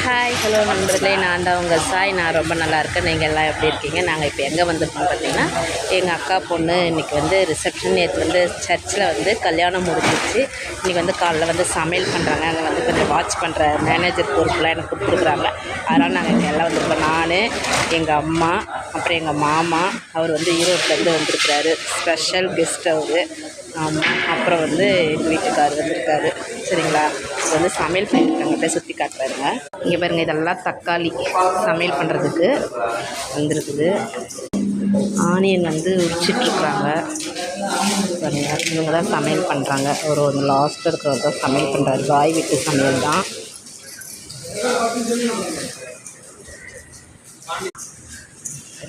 Hi hello நண்பர்களே, நான் தான் உங்கள் சாய். நான் ரொம்ப நல்லா இருக்கேன். நீங்கள் எல்லாம் எப்படி இருக்கீங்க? நாங்கள் இப்போ எங்கே வந்திருக்கோம் பார்த்தீங்கன்னா, எங்கள் அக்கா பொண்ணு இன்றைக்கி வந்து ரிசப்ஷன். நேற்று வந்து சர்ச்சில் வந்து கல்யாணம் முடிஞ்சிச்சு. இன்றைக்கி வந்து காலைல வந்து சமையல் பண்ணுறாங்க. அங்கே வந்து கொஞ்சம் வாட்ச் பண்ணுற மேனேஜர் பொறுப்புலாம் எனக்கு கொடுத்துருக்குறாங்க. அதனால் நாங்கள் இங்கே எல்லாம் வந்திருக்கோம். நான், எங்கள் அம்மா, அப்புறம் எங்கள் மாமா. அவர் வந்து ஈரோட்டிலேருந்து வந்திருக்கிறாரு. ஸ்பெஷல் கெஸ்ட் அவர். ஆமாம். அப்புறம் வந்து எங்கள் வீட்டுக்காரர் வந்திருக்காரு. சரிங்களா? இது வந்து சமையல் பண்ணியிருக்காங்க. அப்படியே சுற்றி காட்டுறாருங்க. இங்கே பாருங்கள், இதெல்லாம் தக்காளி சமையல் பண்ணுறதுக்கு வந்துருக்குது. ஆனியன் வந்து உரிச்சிட்ருக்குறாங்க பாருங்கள். இவங்க தான் சமையல் பண்ணுறாங்க. ஒரு லாஸ்ட்டில் இருக்கிறவர் தான் சமையல் பண்ணுறாரு. வாய் விட்டு சமையல் தான்.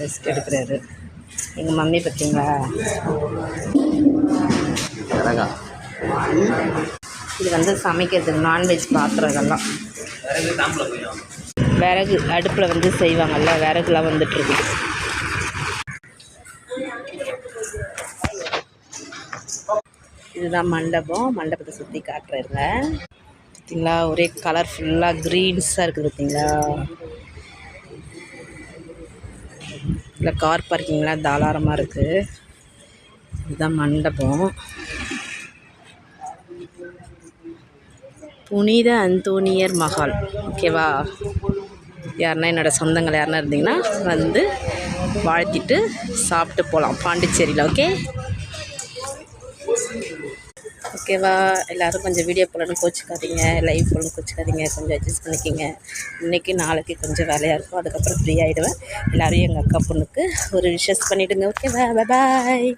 ரெஸ்ட் எடுக்கிறாரு. எங்கள் மம்மி பார்த்தீங்களா, இது வந்து சமைக்கிறதுக்கு நான்வெஜ் பாத்திரம். இதெல்லாம் விறகு அடுப்பில் வந்து செய்வாங்கள்ல, விறகுலாம் வந்துட்டுருக்குது. இதுதான் மண்டபம். மண்டபத்தை சுற்றி காட்டுறாருங்க. பார்த்தீங்களா, ஒரே கலர்ஃபுல்லாக க்ரீன்ஸாக இருக்குது. பார்த்தீங்களா, இல்லை கார் பார்க்கிங்லாம் தாராளமாக இருக்குது. இதுதான் மண்டபம். புனித அந்தோனியர் மகால். ஓகேவா? யாருன்னா என்னோடய சொந்தங்கள் யாருன்னா இருந்தீங்கன்னா வந்து வாழ்த்திட்டு சாப்பிட்டு போகலாம் பாண்டிச்சேரியில். ஓகேவா? எல்லோரும் கொஞ்சம் வீடியோ போடணும்னு கோச்சிக்காதீங்க, லைவ் போடணும்னு கோச்சிக்காதீங்க. கொஞ்சம் அட்ஜஸ்ட் பண்ணிக்கிங்க. இன்றைக்கி நாளைக்கு கொஞ்சம் வேலையாக இருக்கும். அதுக்கப்புறம் ஃப்ரீ ஆகிடுவேன். எல்லோரும் எங்கள் அக்கா பொண்ணுக்கு ஒரு விஷஸ் பண்ணிவிடுங்க. ஓகேவா? பாய்.